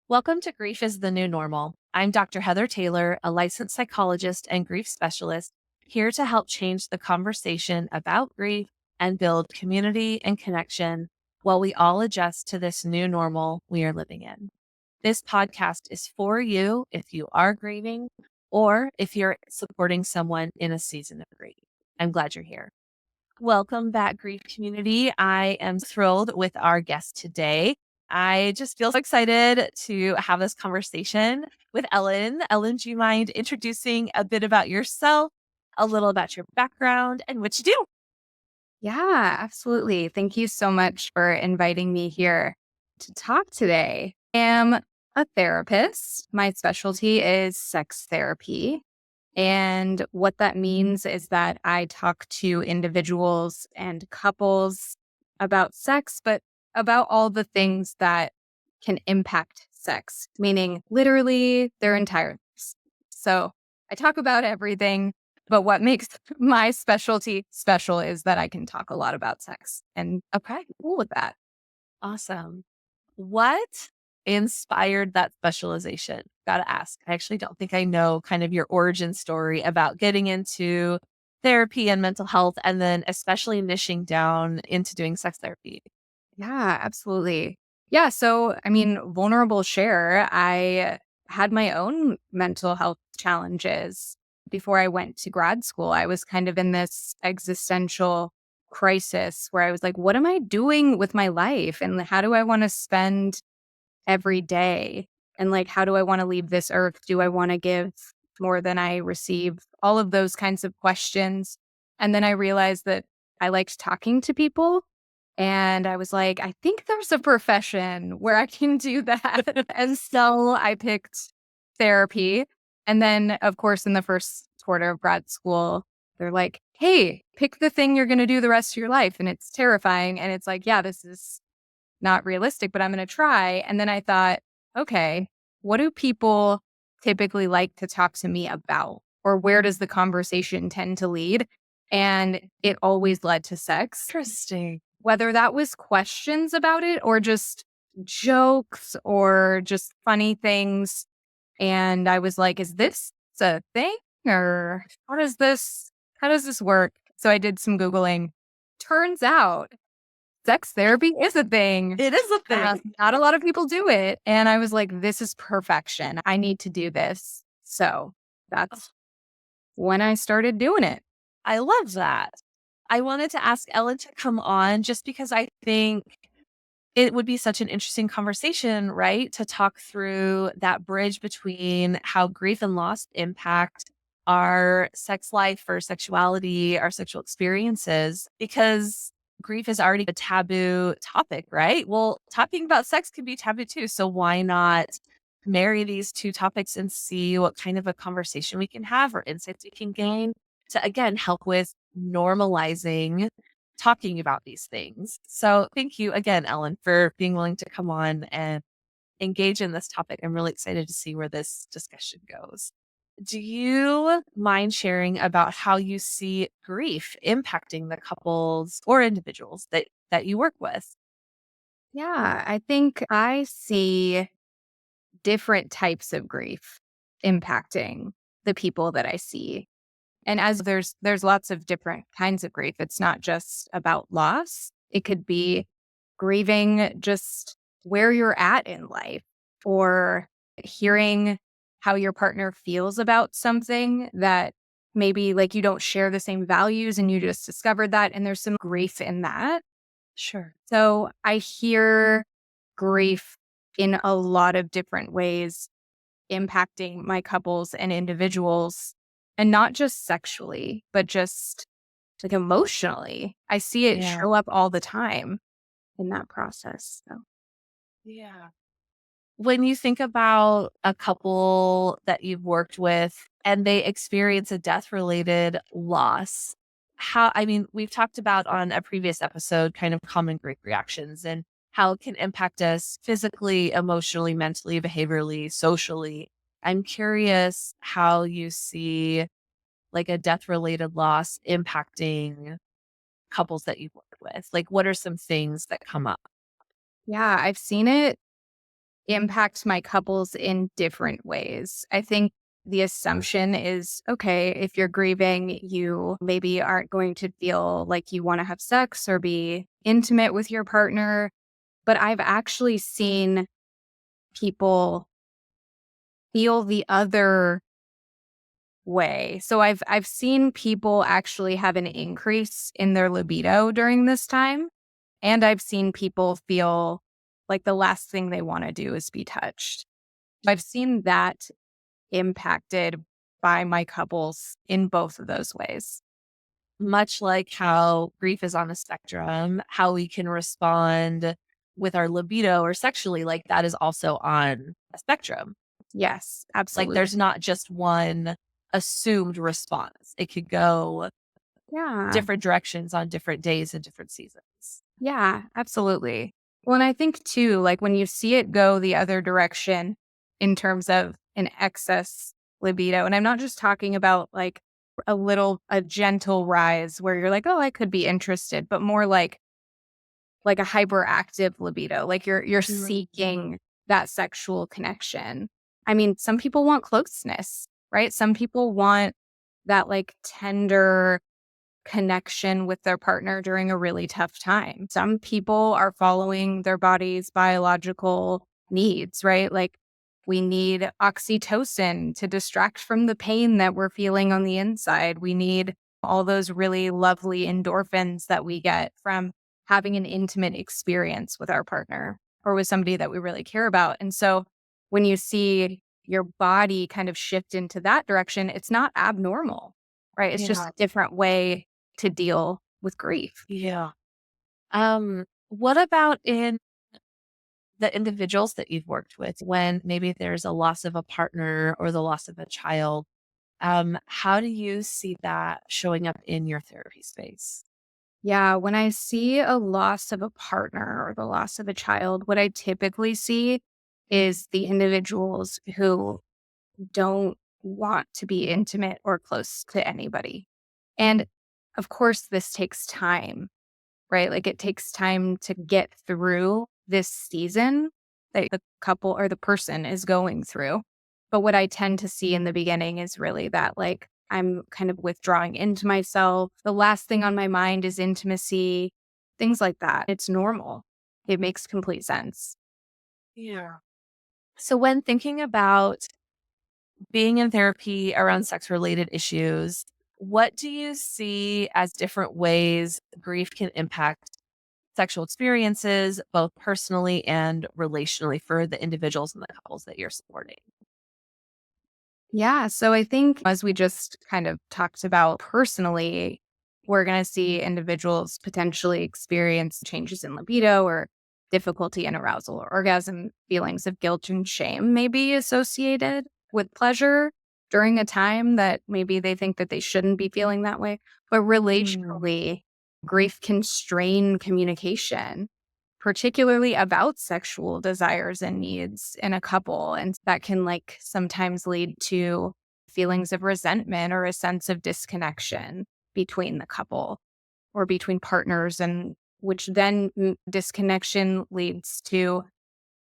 Welcome to Grief is the New Normal. I'm Dr. Heather Taylor, a licensed psychologist and grief specialist, here to help change the conversation about grief and build community and connection while we all adjust to this new normal we are living in. This podcast is for you if you are grieving or if you're supporting someone in a season of grief. I'm glad you're here. Welcome back, grief community. I am thrilled with our guest today. I just feel so excited to have this conversation with Ellen. Ellen, do you mind introducing a bit about yourself, a little about your background, and what you do? Yeah, absolutely. Thank you so much for inviting me here to talk today. I am a therapist. My specialty is sex therapy. And what that means is that I talk to individuals and couples about sex, but about all the things that can impact sex, meaning literally their entire lives. So I talk about everything, but what makes my specialty special is that I can talk a lot about sex. And Okay, cool with that. awesome. What inspired that specialization? Gotta ask. I actually don't think I know kind of your origin story about getting into therapy and mental health, and then especially niching down into doing sex therapy. Yeah, absolutely. Yeah. So, I mean, vulnerable share, I had my own mental health challenges before I went to grad school. I was kind of in this existential crisis where I was like, what am I doing with my life? And how do I want to spend every day? And like, how do I want to leave this earth? Do I want to give more than I receive? All of those kinds of questions. And then I realized that I liked talking to people. And I was like, I think there's a profession where I can do that. And so I picked therapy. And then, of course, in the first quarter of grad school, they're like, hey, pick the thing you're going to do the rest of your life. And it's terrifying. And it's like, yeah, this is not realistic, but I'm going to try. And then I thought, okay, what do people typically like to talk to me about? Or where does the conversation tend to lead? And it always led to sex, Interesting. whether that was questions about it or just jokes or just funny things. And I was like, is this a thing or how does this work? So I did some Googling. Turns out sex therapy is a thing. It is a thing. Not a lot of people do it. And I was like, this is perfection. I need to do this. So that's when I started doing it. I love that. I wanted to ask Ellen to come on just because I think it would be such an interesting conversation, right? To talk through that bridge between how grief and loss impact our sex life or sexuality, our sexual experiences, because grief is already a taboo topic, right? Well, talking about sex can be taboo too. So why not marry these two topics and see what kind of a conversation we can have or insights we can gain to, again, help with normalizing talking about these things. So thank you again, Ellen, for being willing to come on and engage in this topic. I'm really excited to see where this discussion goes. Do you mind sharing about how you see grief impacting the couples or individuals that you work with? Yeah, I think I see different types of grief impacting the people that I see. And as there's lots of different kinds of grief. It's not just about loss. It could be grieving just where you're at in life or hearing how your partner feels about something that maybe like you don't share the same values and you just discovered that and there's some grief in that. Sure. So I hear grief in a lot of different ways impacting my couples and individuals, and not just sexually, but just like emotionally. I see it Yeah. show up all the time in that process. So. Yeah. When you think about a couple that you've worked with and they experience a death related loss, I mean, we've talked about on a previous episode kind of common grief reactions and how it can impact us physically, emotionally, mentally, behaviorally, socially. I'm curious how you see like a death related loss impacting couples that you've worked with. Like, what are some things that come up? Yeah, I've seen it impact my couples in different ways. I think the assumption is, okay, if you're grieving, you maybe aren't going to feel like you want to have sex or be intimate with your partner. But I've actually seen people feel the other way. So I've seen people actually have an increase in their libido during this time, and I've seen people feel like the last thing they want to do is be touched. I've seen that impacted by my couples in both of those ways. Much like how grief is on a spectrum, how we can respond with our libido or sexually, like that is also on a spectrum. Yes, Like absolutely. there's not just one assumed response. It could go Yeah. different directions on different days and different seasons. Yeah, absolutely. Well, and I think too, like when you see it go the other direction in terms of an excess libido, and I'm not just talking about like a gentle rise where you're like, oh, I could be interested, but more like a hyperactive libido, like you're Right. seeking that sexual connection. I mean, some people want closeness, right? Some people want that like tender connection with their partner during a really tough time. Some people are following their body's biological needs, right? Like we need oxytocin to distract from the pain that we're feeling on the inside. We need all those really lovely endorphins that we get from having an intimate experience with our partner or with somebody that we really care about. And so when you see your body kind of shift into that direction, it's not abnormal, right? It's just Yeah. a different way to deal with grief. Yeah. What about in the individuals that you've worked with when maybe there's a loss of a partner or the loss of a child? How do you see that showing up in your therapy space? Yeah, when I see a loss of a partner or the loss of a child, what I typically see is the individuals who don't want to be intimate or close to anybody. And of course, this takes time, right? Like it takes time to get through this season that the couple or the person is going through. But what I tend to see in the beginning is really that like I'm kind of withdrawing into myself. The last thing on my mind is intimacy, things like that. It's normal. It makes complete sense. Yeah. So, when thinking about being in therapy around sex related issues, what do you see as different ways grief can impact sexual experiences, both personally and relationally, for the individuals and the couples that you're supporting? Yeah. So I think as we just kind of talked about personally, we're going to see individuals potentially experience changes in libido or difficulty in arousal or orgasm, feelings of guilt and shame may be associated with pleasure during a time that maybe they think that they shouldn't be feeling that way. But Mm. relationally, grief can strain communication, particularly about sexual desires and needs in a couple. And that can like sometimes lead to feelings of resentment or a sense of disconnection between the couple or between partners, and which then disconnection leads to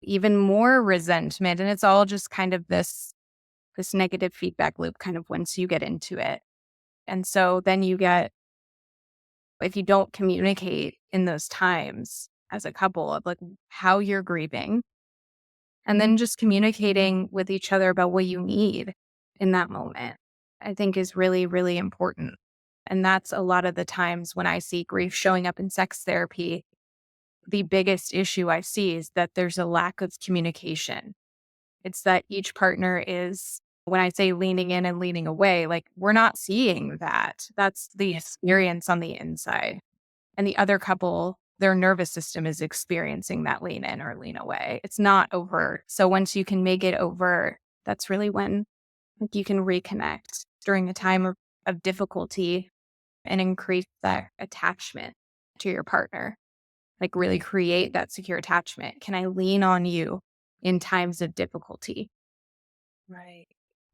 even more resentment. And it's all just kind of this negative feedback loop kind of once you get into it. And so then you get, if you don't communicate in those times as a couple of like how you're grieving, and then just communicating with each other about what you need in that moment, I think is really, really important. And that's a lot of the times when I see grief showing up in sex therapy, the biggest issue I see is that there's a lack of communication. It's that each partner is, when I say leaning in and leaning away, like we're not seeing that. That's the experience on the inside. And the other couple, their nervous system is experiencing that lean in or lean away. It's not overt. So once you can make it overt, that's really when like, you can reconnect during a time of difficulty and increase that attachment to your partner. Like really create that secure attachment. Can I lean on you in times of difficulty? Right.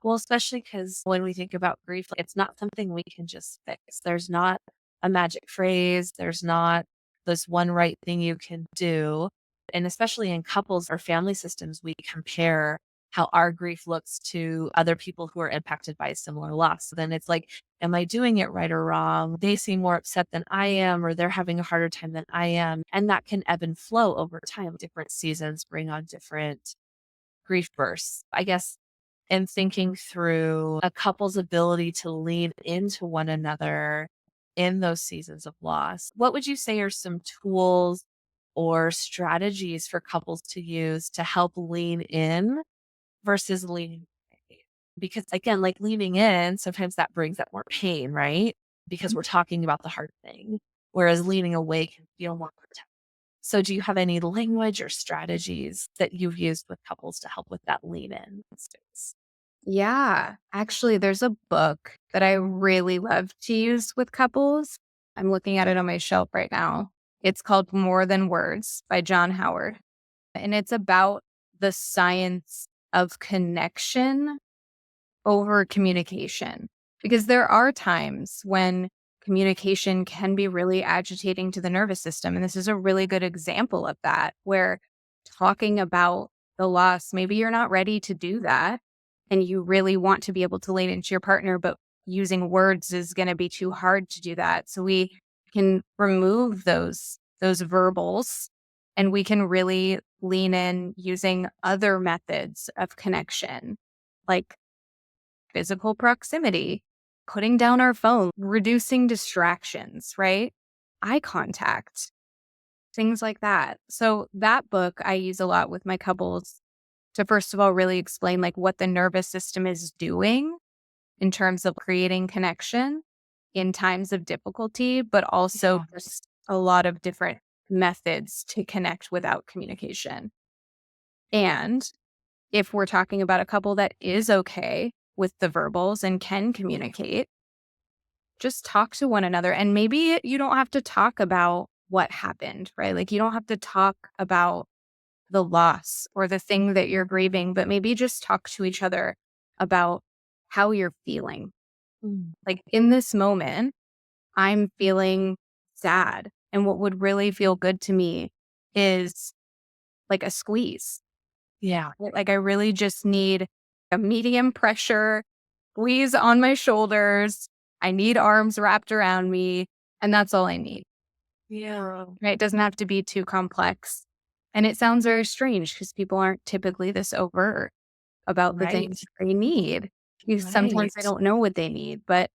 Well, especially because when we think about grief, like, it's not something we can just fix. There's not a magic phrase. There's not this one right thing you can do. And especially in couples or family systems, we compare how our grief looks to other people who are impacted by a similar loss. So then it's like, am I doing it right or wrong? They seem more upset than I am, or they're having a harder time than I am. And that can ebb and flow over time. Different seasons bring on different grief bursts. I guess in thinking through a couple's ability to lean into one another in those seasons of loss, what would you say are some tools or strategies for couples to use to help lean in versus leaning away? Because again, like leaning in, sometimes that brings up more pain, right? Because we're talking about the hard thing, whereas leaning away can feel more protective. So do you have any language or strategies that you've used with couples to help with that lean in space? Yeah. Actually, there's a book that I really love to use with couples. I'm looking at it on my shelf right now. It's called More Than Words by John Howard. And it's about the science of connection over communication. Because there are times when communication can be really agitating to the nervous system. And this is a really good example of that, where talking about the loss, maybe you're not ready to do that. And you really want to be able to lean into your partner, but using words is going to be too hard to do that. So we can remove those verbals and we can really lean in using other methods of connection, like physical proximity, putting down our phone, reducing distractions, right? Eye contact, things like that. So that book I use a lot with my couples to first of all really explain like what the nervous system is doing in terms of creating connection in times of difficulty, but also Yeah. just a lot of different methods to connect without communication. And if we're talking about a couple that is okay with the verbals and can communicate, just talk to one another. And maybe you don't have to talk about what happened, right? Like you don't have to talk about the loss or the thing that you're grieving, but maybe just talk to each other about how you're feeling. Mm. Like in this moment, I'm feeling sad. And what would really feel good to me is like a squeeze. Yeah. Right? Like I really just need a medium pressure squeeze on my shoulders. I need arms wrapped around me. And that's all I need. Yeah. Right? It doesn't have to be too complex. And it sounds very strange because people aren't typically this overt about the Right. things they need. Because sometimes they Right. don't know what they need. But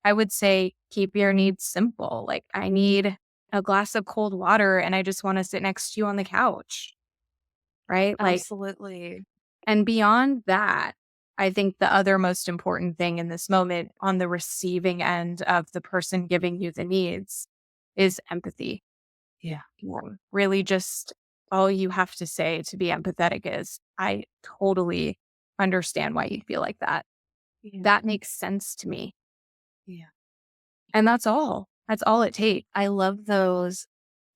I would say keep your needs simple. Like I need a glass of cold water and I just want to sit next to you on the couch. Right? Like, Absolutely. and beyond that, I think the other most important thing in this moment on the receiving end of the person giving you the needs is empathy. Yeah. Really just all you have to say to be empathetic is, I totally understand why you feel like that. Yeah. That makes sense to me. Yeah. And that's all. That's all it takes. I love those,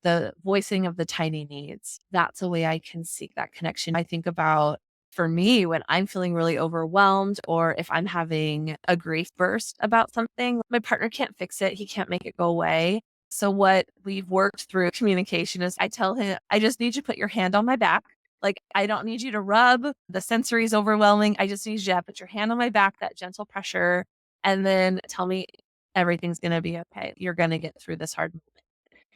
the voicing of the tiny needs. That's a way I can seek that connection. I think about for me when I'm feeling really overwhelmed or if I'm having a grief burst about something, my partner can't fix it. He can't make it go away. So what we've worked through communication is I tell him, I just need you to put your hand on my back. Like, I don't need you to rub. The sensory is overwhelming. I just need you to put your hand on my back, that gentle pressure, and then tell me everything's going to be okay. You're going to get through this hard moment.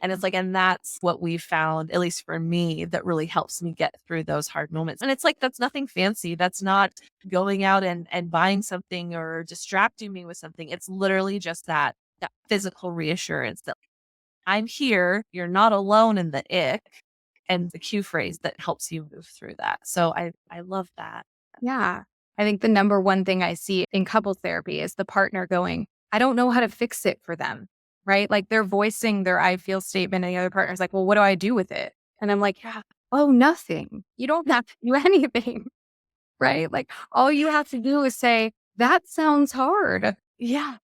And it's like, and that's what we found, at least for me, that really helps me get through those hard moments. And it's like, that's nothing fancy. That's not going out and buying something or distracting me with something. It's literally just that physical reassurance that I'm here. You're not alone in the ick, and the cue phrase that helps you move through that. So I love that. Yeah. I think the number one thing I see in couples therapy is the partner going, I don't know how to fix it for them, right? Like they're voicing their I feel statement and the other partner's like, well, what do I do with it? And I'm like, Yeah. oh, nothing. You don't have to do anything, right? Like all you have to do is say, that sounds hard. Yeah.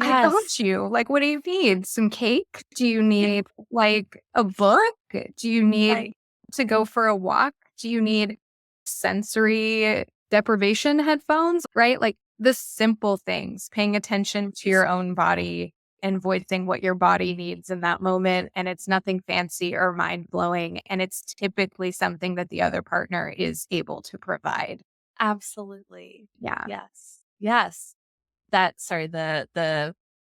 I Yes. got you. Like, what do you need? Some cake? Do you need like a book? Do you need Right. to go for a walk? Do you need sensory deprivation headphones? Right? Like the simple things, paying attention to your own body and voicing what your body needs in that moment. And it's nothing fancy or mind blowing. And it's typically something that the other partner is able to provide. Absolutely. Yeah. Yes. Yes. The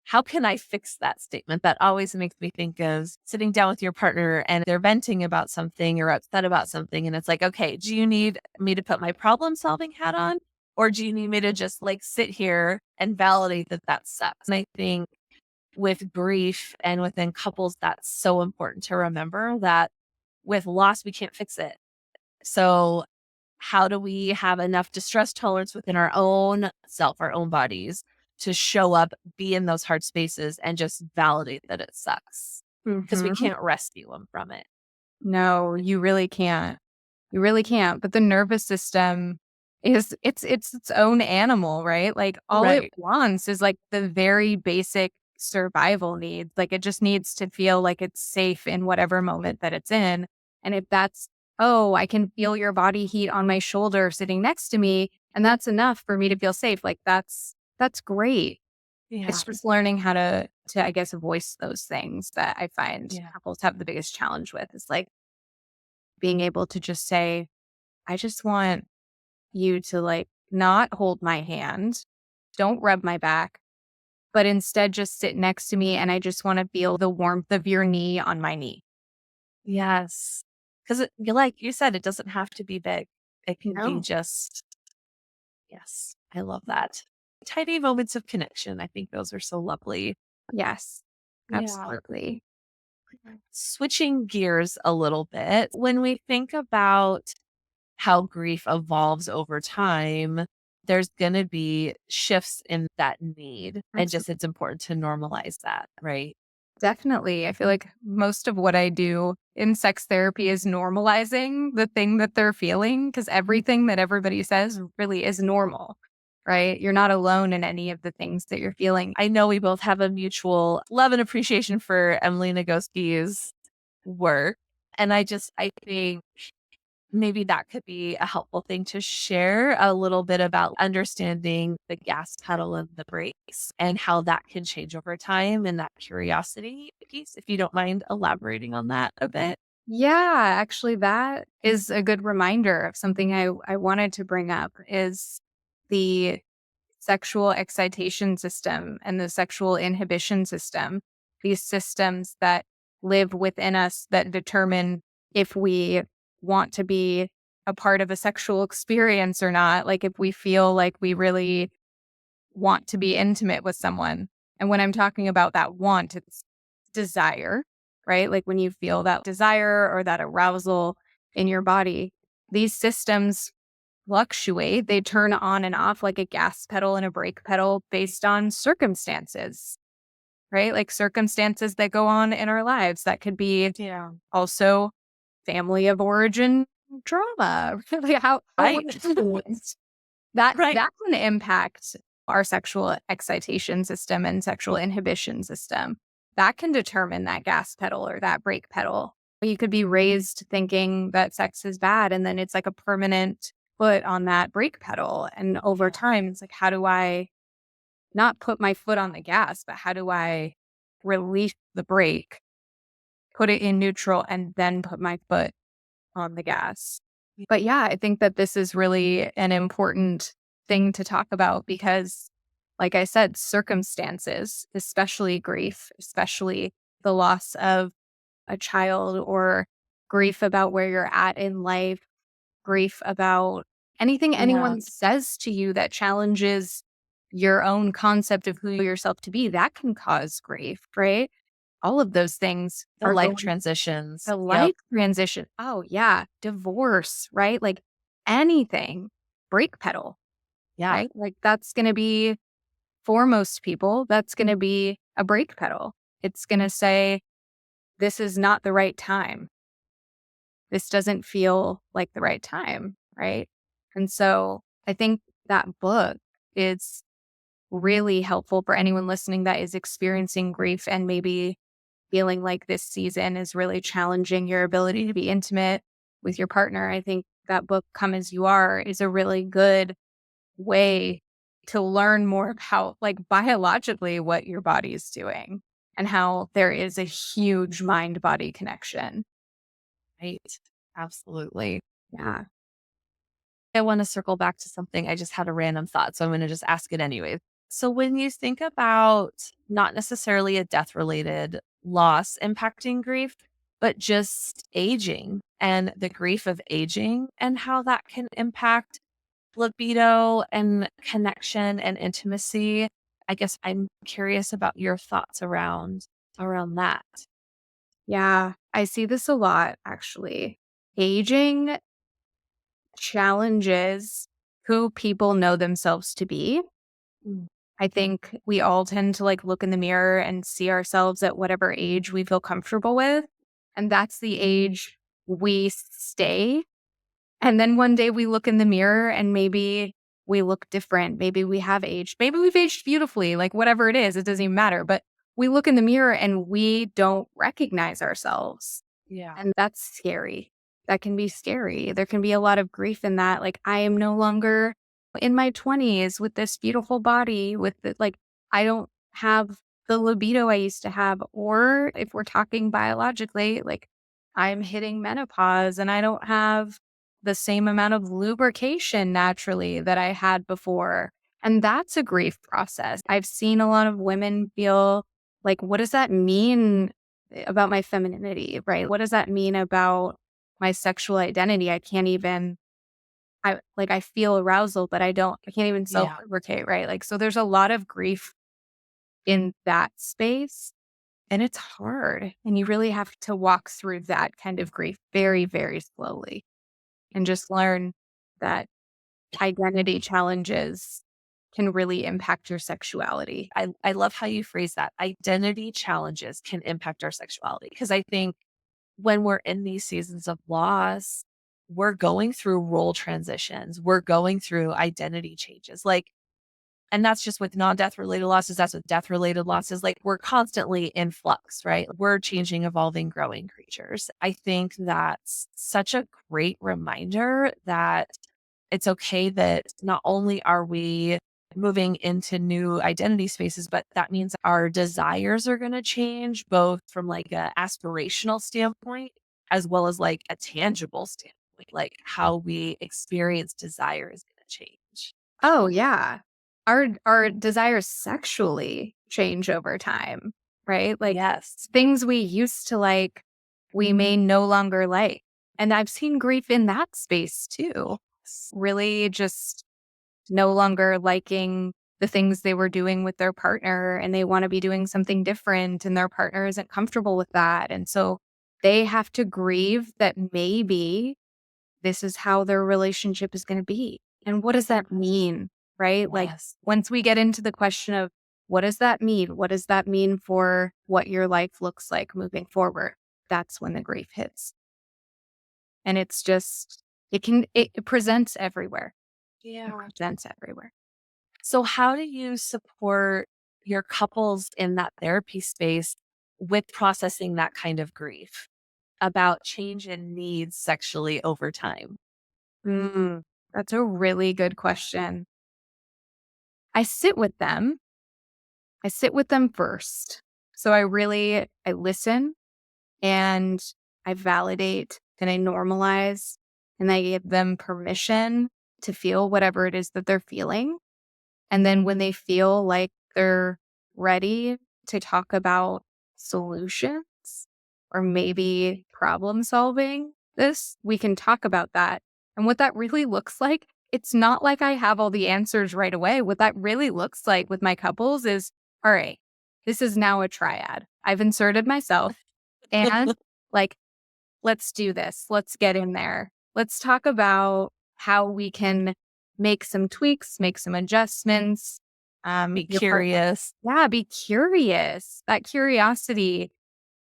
how can I fix that statement? That always makes me think of sitting down with your partner and they're venting about something or upset about something. And it's like, okay, do you need me to put my problem solving hat on? Or do you need me to just like sit here and validate that that sucks? And I think with grief and within couples, that's so important to remember that with loss, we can't fix it. So how do we have enough distress tolerance within our own self, our own bodies to show up, be in those hard spaces and just validate that it sucks because we Hmm. can't rescue them from it. No, you really can't. You really can't. But the nervous system it's its own animal, right? Like all it Right. wants is like the very basic survival needs. Like it just needs to feel like it's safe in whatever moment that it's in. And if that's, oh, I can feel your body heat on my shoulder sitting next to me, and that's enough for me to feel safe. Like that's great. Yeah. It's just learning how to I guess voice those things that I find Yeah. couples have the biggest challenge with is like being able to just say, I just want you to like not hold my hand, don't rub my back, but instead just sit next to me and I just want to feel the warmth of your knee on my knee. Yes. Because like you said, it doesn't have to be big. It can be No. just, yes, I love that. Tiny moments of connection. I think those are so lovely. Yes, Yeah. absolutely. Switching gears a little bit, when we think about how grief evolves over time, there's going to be shifts in that need. And just it's important to normalize that, right? Definitely. I feel like most of what I do in sex therapy is normalizing the thing that they're feeling because everything that everybody says really is normal, right? You're not alone in any of the things that you're feeling. I know we both have a mutual love and appreciation for Emily Nagoski's work. And I think maybe that could be a helpful thing to share a little bit about understanding the gas pedal and the brakes and how that can change over time and that curiosity piece, if you don't mind elaborating on that a bit. Yeah, actually, that is a good reminder of something I wanted to bring up is the sexual excitation system and the sexual inhibition system. These systems that live within us that determine if we want to be a part of a sexual experience or not. Like if we feel like we really want to be intimate with someone. And when I'm talking about that want, it's desire, right? Like when you feel that desire or that arousal in your body, these systems fluctuate. They turn on and off like a gas pedal and a brake pedal based on circumstances, right? Like circumstances that go on in our lives. That could be Yeah. also family of origin trauma. Like how Right. Right. that can impact our sexual excitation system and sexual inhibition system. That can determine that gas pedal or that brake pedal. You could be raised thinking that sex is bad, and then it's like a permanent foot on that brake pedal. And over time, it's like, how do I not put my foot on the gas, but how do I release the brake, put it in neutral, and then put my foot on the gas? But yeah, I think that this is really an important thing to talk about because, like I said, circumstances, especially grief, especially the loss of a child or grief about where you're at in life, grief about anything Yeah. anyone says to you that challenges your own concept of who yourself to be, that can cause grief, right? All of those things The are life going transitions. the Yep. life transition. Oh, yeah. Divorce, right? Like anything, brake pedal, Yeah. right? Like that's going to be, for most people, that's going to be a brake pedal. It's going to say, this is not the right time. This doesn't feel like the right time, right? And so I think that book is really helpful for anyone listening that is experiencing grief and maybe feeling like this season is really challenging your ability to be intimate with your partner. I think that book, Come As You Are, is a really good way to learn more about like biologically what your body is doing and how there is a huge mind body connection. Right. Absolutely. Yeah. I want to circle back to something. I just had a random thought, so I'm going to just ask it anyway. So, when you think about not necessarily a death related loss impacting grief, but just aging and the grief of aging and how that can impact libido and connection and intimacy, I guess I'm curious about your thoughts around that. Yeah. I see this a lot actually. Aging challenges who people know themselves to be. Mm. I think we all tend to like look in the mirror and see ourselves at whatever age we feel comfortable with. And that's the age we stay. And then one day we look in the mirror and maybe we look different. Maybe we have aged. Maybe we've aged beautifully, like whatever it is, it doesn't even matter. But we look in the mirror and we don't recognize ourselves. Yeah. And that's scary. That can be scary. There can be a lot of grief in that. Like, I am no longer in my 20s with this beautiful body, with the, like, I don't have the libido I used to have. Or if we're talking biologically, like, I'm hitting menopause and I don't have the same amount of lubrication naturally that I had before. And that's a grief process. I've seen a lot of women feel like, what does that mean about my femininity, right? What does that mean about my sexual identity? I can't even I feel arousal, but I can't even Yeah. self-lubricate, right? Like so there's a lot of grief in that space and it's hard. And you really have to walk through that kind of grief very, very slowly and just learn that identity challenges can really impact your sexuality. I love how you phrase that. Identity challenges can impact our sexuality because I think when we're in these seasons of loss, we're going through role transitions. We're going through identity changes. Like, and that's just with non-death related losses. That's with death related losses. Like we're constantly in flux, right? We're changing, evolving, growing creatures. I think that's such a great reminder that it's okay that not only are we moving into new identity spaces, but that means our desires are going to change both from like a aspirational standpoint as well as like a tangible standpoint, like how we experience desire is going to change. Oh, yeah. Our desires sexually change over time, right? Like, Yes. things we used to like, we may no longer like. And I've seen grief in that space too. Really just no longer liking the things they were doing with their partner and they want to be doing something different and their partner isn't comfortable with that. And so they have to grieve that maybe this is how their relationship is going to be. And what does that mean? Right? Like, Yes. once we get into the question of what does that mean? What does that mean for what your life looks like moving forward? That's when the grief hits. And it's just, it presents everywhere. It Yeah. presents everywhere. So, how do you support your couples in that therapy space with processing that kind of grief about change in needs sexually over time? Mm, that's a really good question. I sit with them. I sit with them first. So I listen and I validate and I normalize and I give them permission to feel whatever it is that they're feeling. And then when they feel like they're ready to talk about solutions or maybe problem solving this, we can talk about that. And what that really looks like, it's not like I have all the answers right away. What that really looks like with my couples is, all right, this is now a triad. I've inserted myself and like, let's do this. Let's get in there. Let's talk about how we can make some tweaks, make some adjustments. Be Your partner, curious. yeah, be curious. That curiosity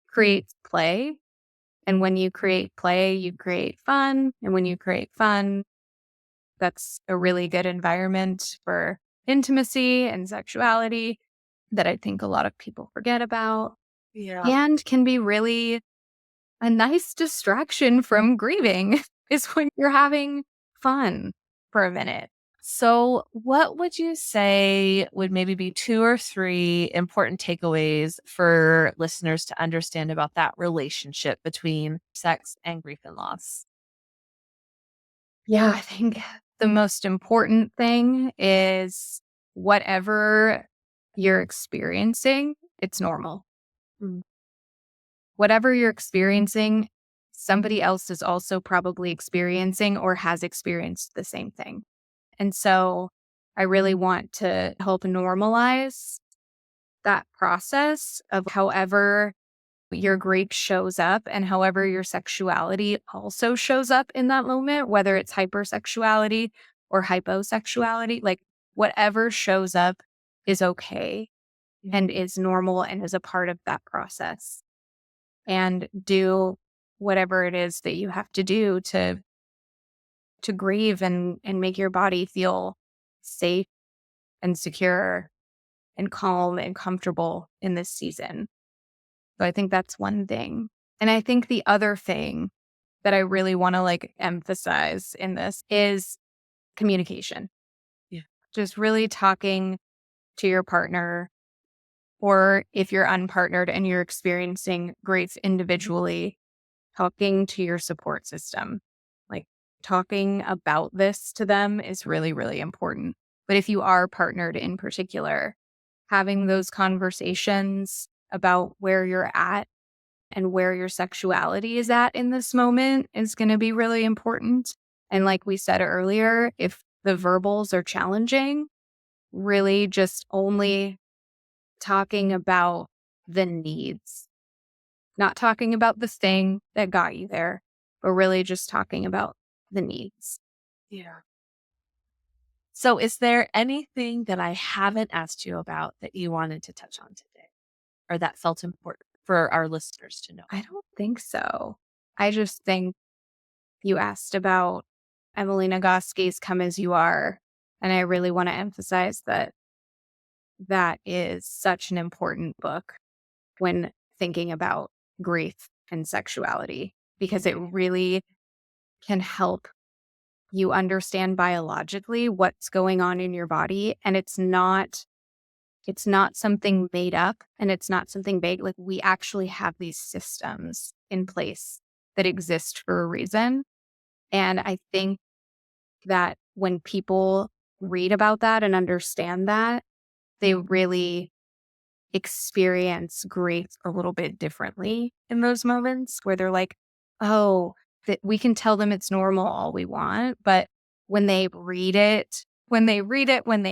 creates play. And when you create play, you create fun. And when you create fun, that's a really good environment for intimacy and sexuality that I think a lot of people forget about Yeah. and can be really a nice distraction from grieving is when you're having fun for a minute. So, what would you say would maybe be 2 or 3 important takeaways for listeners to understand about that relationship between sex and grief and loss? Yeah, I think the most important thing is whatever you're experiencing, it's normal. Mm, Whatever you're experiencing, somebody else is also probably experiencing or has experienced the same thing. And so I really want to help normalize that process of however your grief shows up and however your sexuality also shows up in that moment, whether it's hypersexuality or hyposexuality, like whatever shows up is okay yeah. and is normal and is a part of that process. And do whatever it is that you have to do to grieve and make your body feel safe and secure and calm and comfortable in this season. So I think that's one thing. And I think the other thing that I really want to like emphasize in this is communication. Yeah. Just really talking to your partner, or if you're unpartnered and you're experiencing grief individually, talking to your support system. Like talking about this to them is really, really important. But if you are partnered in particular, having those conversations about where you're at and where your sexuality is at in this moment is going to be really important. And like we said earlier, if the verbals are challenging, really just only talking about the needs, not talking about the thing that got you there, but really just talking about the needs. Yeah. So, is there anything that I haven't asked you about that you wanted to touch on today or that felt important for our listeners to know? I don't think so. I just think you asked about Emily Nagoski's Come As You Are. And I really want to emphasize that that is such an important book when thinking about grief and sexuality, because it really can help you understand biologically what's going on in your body. And it's not something made up and it's not something vague. Like we actually have these systems in place that exist for a reason. And I think that when people read about that and understand that, they really experience grief a little bit differently in those moments where they're like, oh, that we can tell them it's normal all we want. But when they read it, when they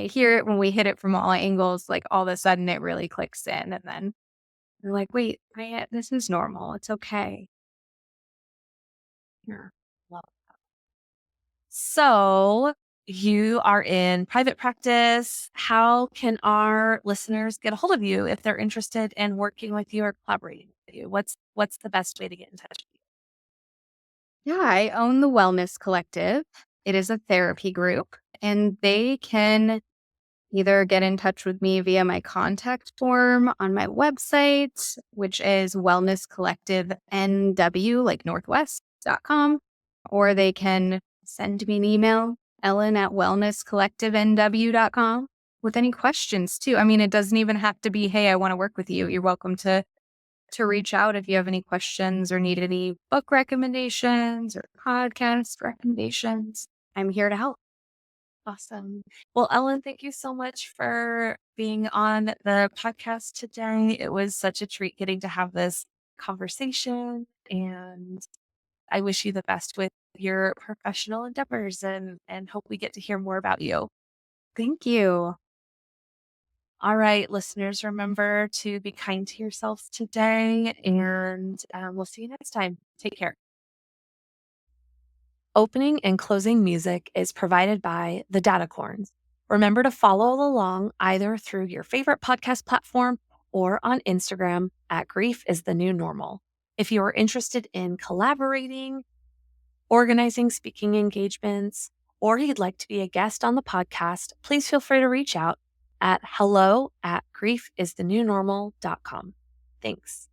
hear it, when we hit it from all angles, like all of a sudden it really clicks in. And then they're like, wait, this is normal. It's okay. Yeah. So, you are in private practice. How can our listeners get a hold of you if they're interested in working with you or collaborating with you? What's the best way to get in touch with Yeah, I own the Wellness Collective. It is a therapy group, and they can either get in touch with me via my contact form on my website, which is wellnesscollectivenw, like northwest.com, or they can send me an email, Ellen at wellnesscollectivenw.com, with any questions too. I mean, it doesn't even have to be, hey, I want to work with you. You're welcome to reach out if you have any questions or need any book recommendations or podcast recommendations. I'm here to help. you? Awesome. Well, Ellen, thank you so much for being on the podcast today. It was such a treat getting to have this conversation, and I wish you the best with your professional endeavors and hope we get to hear more about you. Thank you. All right, listeners, remember to be kind to yourselves today, and we'll see you next time. Take care. Opening and closing music is provided by the Datacorns. Remember to follow along either through your favorite podcast platform or on Instagram at Grief is the New Normal. If you are interested in collaborating, organizing speaking engagements, or you'd like to be a guest on the podcast, please feel free to reach out at hello@griefisthenewnormal.com. Thanks.